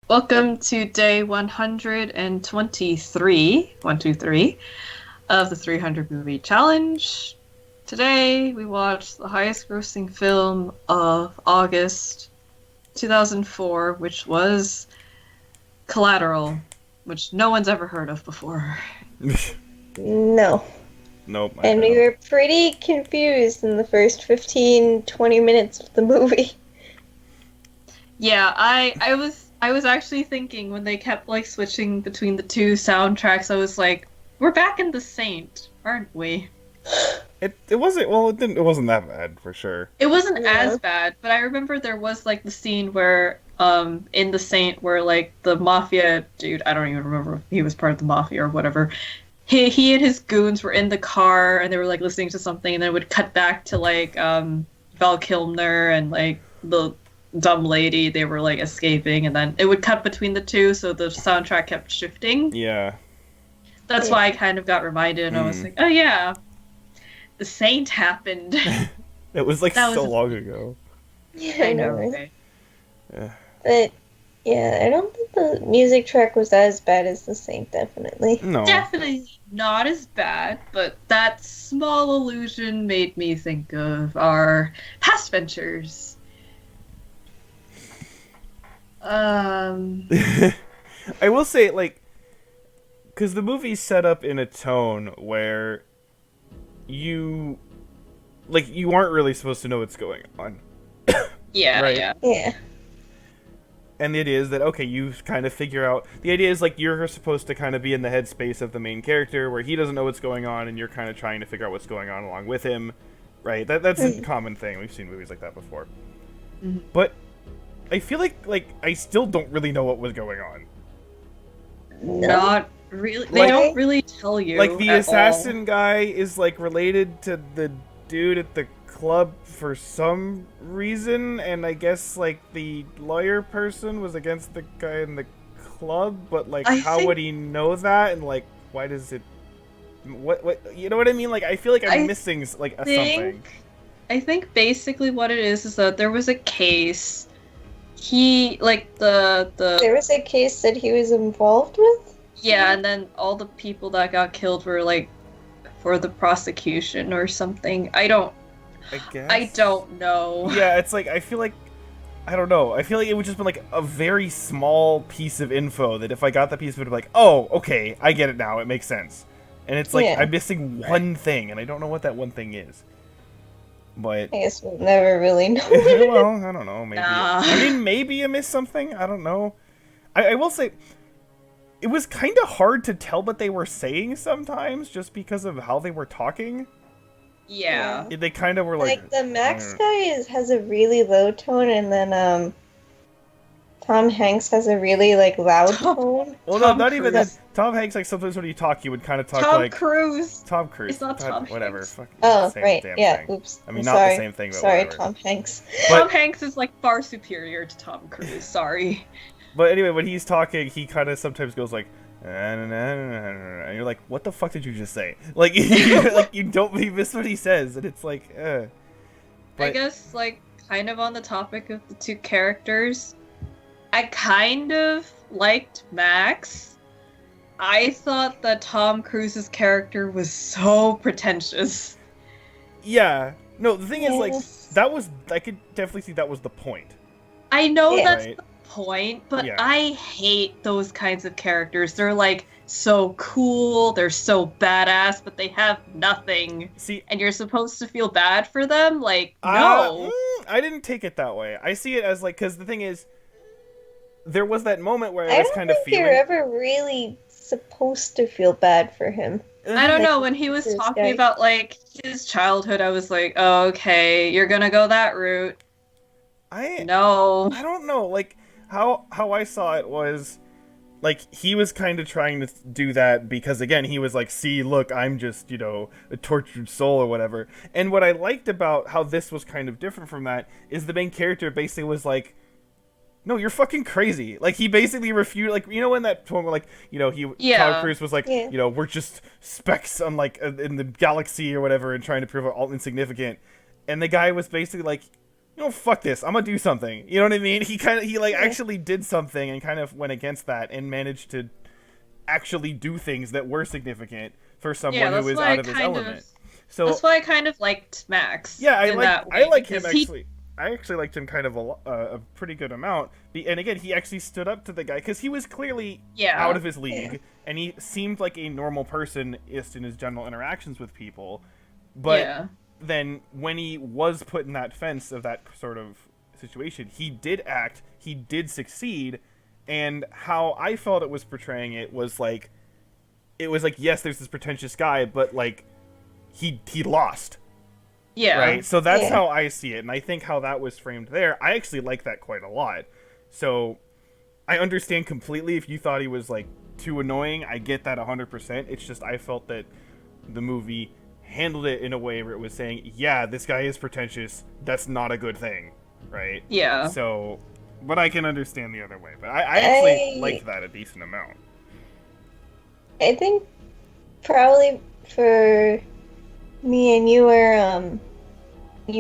Welcome to day 123, 123, of the 300 movie challenge. Today we watched the highest grossing film of August 2004, which was Collateral, which no one's ever heard of before. No. Nope. And we were pretty confused in the first 15-20 minutes of the movie. Yeah, I was actually thinking when they kept like switching between the two soundtracks, I was like, we're back in The Saint, aren't we? It wasn't that bad for sure. It wasn't Yeah. as bad, but I remember there was like the scene where in The Saint where like the mafia dude, I don't even remember if he was part of the mafia or whatever. He and his goons were in the car and they were like listening to something, and then it would cut back to like Val Kilmer and like the dumb lady. They were like escaping, and then it would cut between the two, so the soundtrack kept shifting. Yeah. That's why I kind of got reminded, and I was like, oh yeah, The Saint happened. It was like That so was long ago. Yeah, I know. Right? Yeah. But, yeah, I don't think the music track was as bad as The Saint, definitely. No. Definitely not as bad, but that small illusion made me think of our past ventures. I will say, like, because the movie's set up in a tone where you aren't really supposed to know what's going on. Yeah, Right. yeah. Yeah. And the idea is that, okay, you kind of figure out... The idea is, like, you're supposed to kind of be in the headspace of the main character, where he doesn't know what's going on, and you're kind of trying to figure out what's going on along with him. Right? That's a common thing. We've seen movies like that before. Mhm. But I feel like, I still don't really know what was going on. Not really. They Like- don't really tell you. Like, the at assassin guy is, like, related to the dude at the club for some reason, and I guess, like, the lawyer person was against the guy in the club, but, like, I how think- would he know that? And, like, why does it... What, you know what I mean? Like, I feel like I'm I missing, like, all. something. I think basically what it is that there was a case. He like the There was a case that he was involved with? yeah, and then all the people that got killed were like for the prosecution or something. I don't know. Yeah, it's like, I feel like... I don't know. I feel like it would just be like a very small piece of info that if I got that piece of it, I'd be like, oh, okay, I get it now. It makes sense. And it's like, Yeah. I'm missing one thing, and I don't know what that one thing is. But, I guess we'll never really know. well, I don't know, maybe. Nah. I mean, maybe I missed something. I don't know. I will say, it was kind of hard to tell what they were saying sometimes, just because of how they were talking. Yeah. They kind of were like... Like, the Max guy has a really low tone, and then, Tom Hanks has a really, like, loud tone. Well, no, Tom not even that. Cruise. Tom Hanks, like, sometimes when you talk, he would kind of talk Tom like... Cruise. Tom Cruise. It's not Tom Whatever. Hanks. Fucking Oh, same right, damn yeah, thing. oops. I mean, I'm not sorry. the same thing, but Sorry, whatever. Tom Hanks. But- Tom Hanks is like far superior to Tom Cruise. Sorry. But anyway, when he's talking, he kind of sometimes goes like... And you're like, what the fuck did you just say? Like, like you miss what he says, and it's like, I But- guess, like, kind of on the topic of the two characters, I kind of liked Max. I thought that Tom Cruise's character was so pretentious. Yeah. No, the thing is, like, Yeah. I could definitely see that was the point. I know Yeah. that's Right. the point, but Yeah. I hate those kinds of characters. They're, like, so cool, they're so badass, but they have nothing. See, And you're supposed to feel bad for them? Like, no. I didn't take it that way. I see it as, like, because the thing is, there was that moment where I I was don't kind of think feeling... you're ever really supposed to feel bad for him. I don't Like, know, when he was this talking guy. about, like, his childhood, I was like, oh, okay, you're gonna go that route. No. I don't know, like, how I saw it was, like, he was kind of trying to do that because, again, he was like, see, look, I'm just, a tortured soul or whatever. And what I liked about how this was kind of different from that is the main character basically was like, no, you're fucking crazy. Like, he basically refuted, like, in that point where, like, Tom Cruise was like, Yeah. we're just specks on, like, in the galaxy or whatever and trying to prove it all insignificant. And the guy was basically like, fuck this, I'm gonna do something. You know what I mean? He like actually did something and kind of went against that and managed to actually do things that were significant for someone who is out of his element. So that's why I kind of liked Max. yeah, I like him because actually. I actually liked him kind of a pretty good amount. And again, he actually stood up to the guy because he was clearly out of his league, and he seemed like a normal person in his general interactions with people. But then when he was put in that fence of that sort of situation, he did act, he did succeed, and how I felt it was portraying it was like, yes, there's this pretentious guy, but like he lost. Yeah. Right? So that's how I see it, and I think how that was framed there, I actually like that quite a lot. So I understand completely if you thought he was like too annoying. I get that 100%. It's just I felt that the movie handled it in a way where it was saying, yeah, this guy is pretentious. That's not a good thing, right? Yeah. So, but I can understand the other way. But I actually liked that a decent amount. I think probably for me and you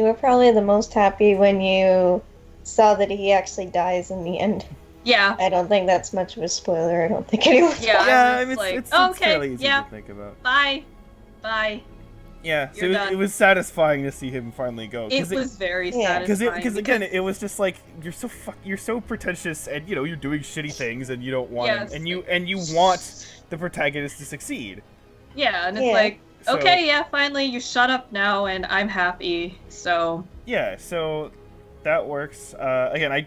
were probably the most happy when you saw that he actually dies in the end. Yeah. I don't think that's much of a spoiler. I don't think anyone's I mean, like, it's okay, fairly easy to think about. Bye. Yeah, so it was satisfying to see him finally go. It was very satisfying. Because again, it was just like you're so pretentious, and you're doing shitty things, and you don't want him, and you want the protagonist to succeed. Yeah, and it's like, okay, finally you shut up now, and I'm happy. So yeah, so that works. Again, I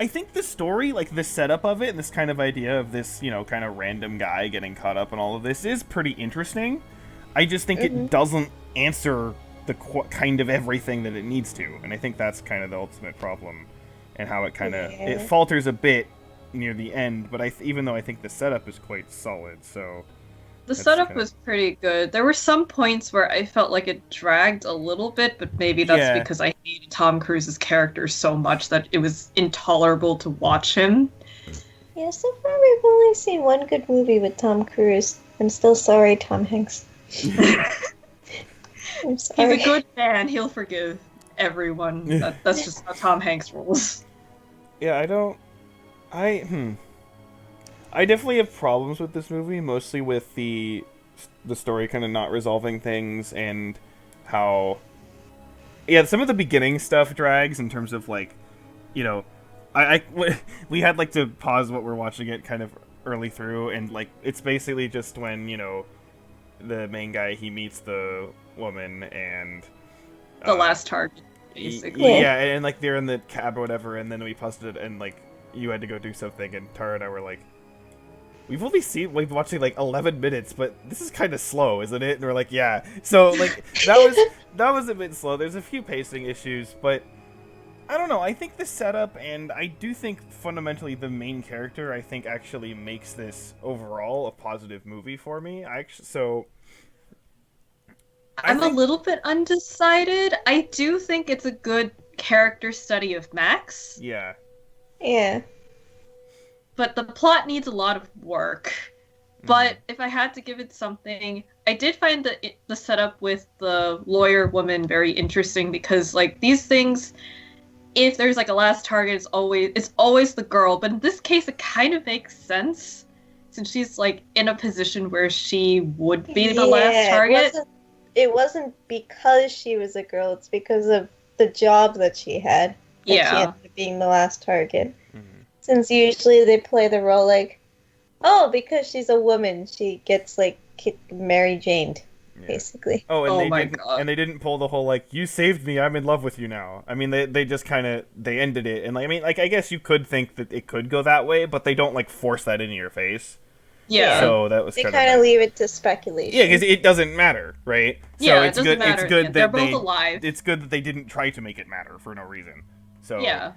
think the story, like the setup of it, and this kind of idea of this, kind of random guy getting caught up in all of this is pretty interesting. I just think it doesn't answer the kind of everything that it needs to, and I think that's kind of the ultimate problem, and how it kind of it falters a bit near the end. But even though I think the setup is quite solid, so the setup was pretty good. There were some points where I felt like it dragged a little bit, but maybe that's because I hated Tom Cruise's character so much that it was intolerable to watch him. Yeah, so far we've only seen one good movie with Tom Cruise. I'm still sorry, Tom Hanks. I'm sorry. He's a good man. He'll forgive everyone. That's just how Tom Hanks rolls. Yeah, I definitely have problems with this movie, mostly with the story kind of not resolving things, and how some of the beginning stuff drags in terms of like, we had like to pause what we're watching it kind of early through, and like it's basically just when the main guy, he meets the woman and the last target, basically. Yeah, and like they're in the cab or whatever, and then we paused it, and like you had to go do something, and Tara and I were like, we've watched like 11 minutes, but this is kind of slow, isn't it? And we're like, yeah. So like that was a bit slow. There's a few pacing issues, but I don't know. I think the setup, and I do think fundamentally the main character, I think actually makes this overall a positive movie for me. I'm a little bit undecided. I do think it's a good character study of Max. Yeah. Yeah. But the plot needs a lot of work. But if I had to give it something, I did find the setup with the lawyer woman very interesting, because like these things, if there's like a last target, it's always the girl. But in this case, it kind of makes sense, since she's like in a position where she would be the last target. It wasn't because she was a girl. It's because of the job that she had. She ended up being the last target. Mm-hmm. Since usually they play the role like, oh, because she's a woman, she gets like Mary Janed. Basically. And they didn't pull the whole like, you saved me, I'm in love with you now. I mean, they just kind of they ended it, and like, I mean, like I guess you could think that it could go that way, but they don't like force that into your face. Yeah. So that was they kind of leave it to speculation. Yeah, because it doesn't matter, right? So it doesn't matter. It's good that they're both alive. It's good that they didn't try to make it matter for no reason. So yeah.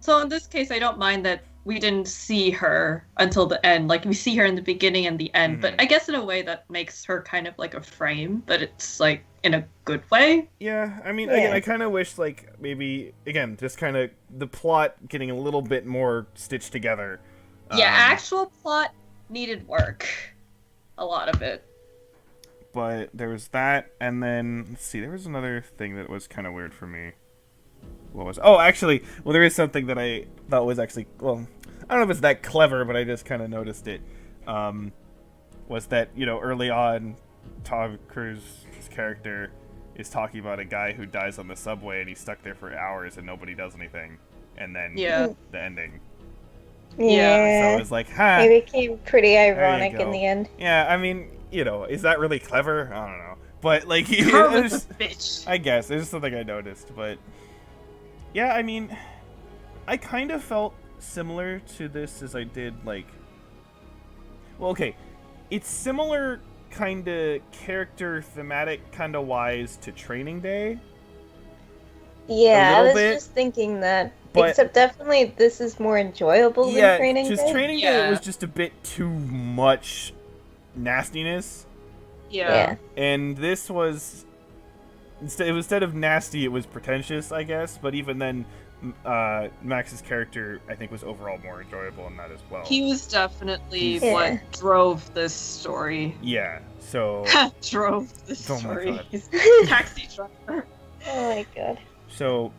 So in this case, I don't mind that we didn't see her until the end. Like, we see her in the beginning and the end, but I guess in a way that makes her kind of like a frame, but it's like in a good way. Yeah, I mean, again, I kind of wish like maybe again just kind of the plot getting a little bit more stitched together. Yeah, actual plot needed work, a lot of it. But there was that, and then let's see, there was another thing that was kind of weird for me. What was? Oh, actually, well, there is something that I thought was actually, well, I don't know if it's that clever, but I just kind of noticed it. Was that, early on, Tom Cruise's character is talking about a guy who dies on the subway and he's stuck there for hours and nobody does anything, and then the ending. Yeah. So it was like, huh. It became pretty ironic in the end. Yeah, I mean, is that really clever? I don't know. But, like, Karma's a bitch. I guess. It's just something I noticed. But, yeah, I mean, I kind of felt similar to this as I did, like... Well, okay. It's similar kind of character thematic kind of wise to Training Day. Yeah, I was just thinking that. But, except definitely this is more enjoyable than Training Day. Yeah, just Training Day was just a bit too much nastiness. Yeah. And this was... Instead of nasty, it was pretentious, I guess. But even then, Max's character, I think, was overall more enjoyable in that as well. He was definitely what drove this story. Yeah, so... drove the story. He's a taxi driver. Oh my god. So,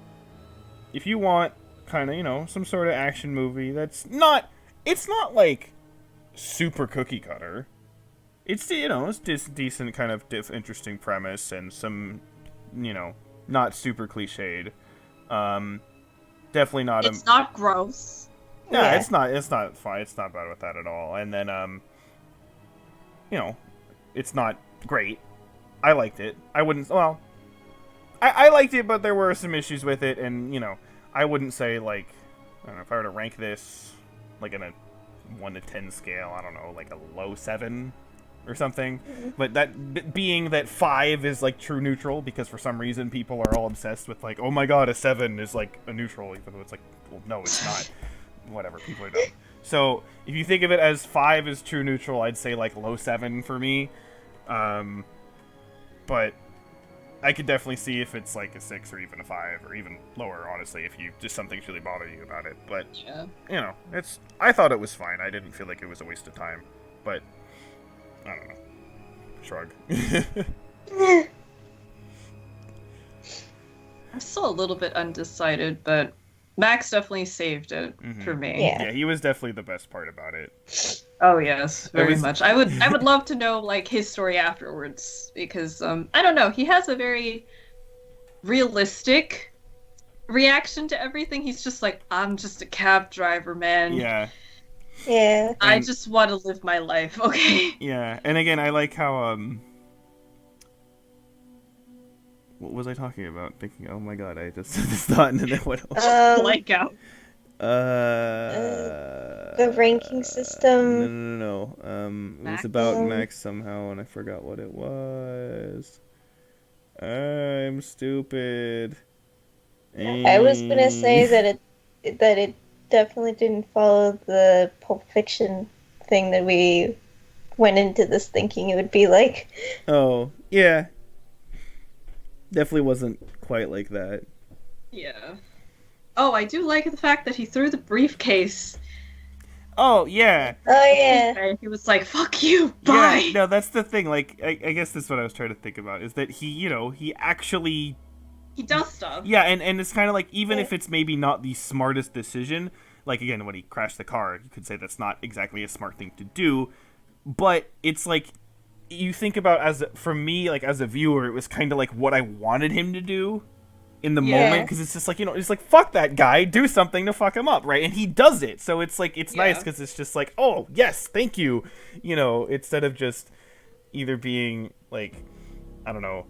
if you want kind of, some sort of action movie that's not... It's not, like, super cookie cutter. It's, it's just decent kind of interesting premise and some, not super cliched. Definitely not... It's not gross. Yeah, it's not fine. It's not bad with that at all. And then, it's not great. I liked it. I wouldn't... Well... I liked it, but there were some issues with it, and, I wouldn't say, like, I don't know, if I were to rank this, like, in a 1 to 10 scale, I don't know, like a low 7 or something. Mm-hmm. But that being that 5 is, like, true neutral, because for some reason people are all obsessed with, like, oh my god, a 7 is, like, a neutral, even though it's like, well, no, it's not. Whatever, people are dumb. So, if you think of it as 5 is true neutral, I'd say, like, low 7 for me. But... I could definitely see if it's like a 6 or even a 5 or even lower, honestly, if you just something's really bothering you about it. But I thought it was fine. I didn't feel like it was a waste of time. But I don't know. Shrug. I'm still a little bit undecided, but Max definitely saved it for me. Yeah, he was definitely the best part about it. Oh yes, very much. I would love to know like his story afterwards because I don't know, he has a very realistic reaction to everything. He's just like, I'm just a cab driver, man. Yeah. Yeah. I just want to live my life, okay? Yeah, and again, I like how what was I talking about? Thinking, oh my god, I just had this thought and then it went blank out. The ranking system. No. It was about Max somehow, and I forgot what it was. I'm stupid. I was gonna say that it definitely didn't follow the Pulp Fiction thing that we went into this thinking it would be like. Oh yeah. Definitely wasn't quite like that. Yeah. Oh, I do like the fact that he threw the briefcase. Oh, yeah. Oh, yeah. And he was like, fuck you, bye! Yeah, no, that's the thing. Like, I guess that's what I was trying to think about, is that he actually... He does stuff. Yeah, and it's kind of like, even if it's maybe not the smartest decision, like, again, when he crashed the car, you could say that's not exactly a smart thing to do, but it's like... You think about, for me, like, as a viewer, it was kind of like what I wanted him to do in the moment, because it's just like, it's like, fuck that guy, do something to fuck him up, right? And he does it, so it's like, it's nice, because it's just like, oh, yes, thank you, instead of just either being, like, I don't know,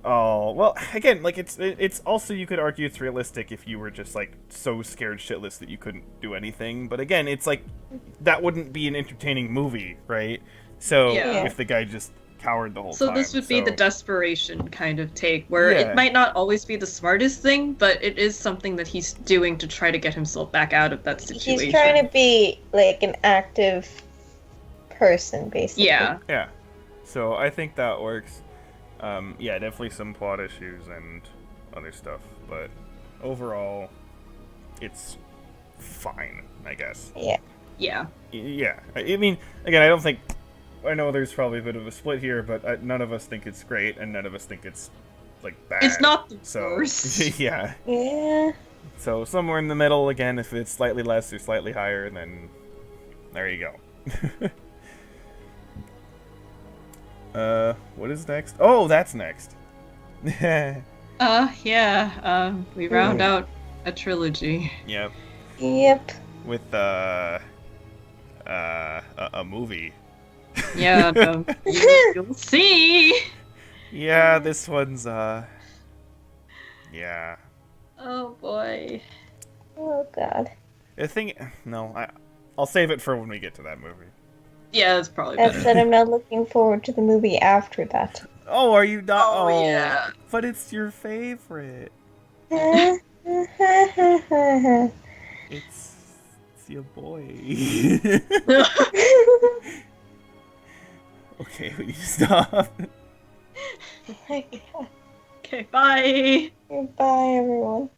oh, well, again, like, it's also, you could argue it's realistic if you were just, like, so scared shitless that you couldn't do anything, but again, it's like, that wouldn't be an entertaining movie, right? So, if the guy just cowered the whole time. So this would be the desperation kind of take, where it might not always be the smartest thing, but it is something that he's doing to try to get himself back out of that situation. He's trying to be, like, an active person, basically. Yeah. Yeah. So, I think that works. Yeah, definitely some plot issues and other stuff, but overall, it's fine, I guess. Yeah. Yeah. Yeah. I mean, again, I don't think I know there's probably a bit of a split here, but none of us think it's great, and none of us think it's like bad. It's not the so, worst. Yeah. Yeah. So somewhere in the middle, again, if it's slightly less or slightly higher, then there you go. What is next? Oh, that's next. Yeah. We round out a trilogy. Yep. Yep. With a movie. Yeah, you'll see. Yeah, this one's yeah. Oh boy. Oh god. The thing, no, I'll save it for when we get to that movie. Yeah, that's probably I better. said I'm not looking forward to the movie after that. Oh, are you not? Oh, yeah. But it's your favorite. It's your boy. Okay, we need to stop. Okay, bye. Goodbye, everyone.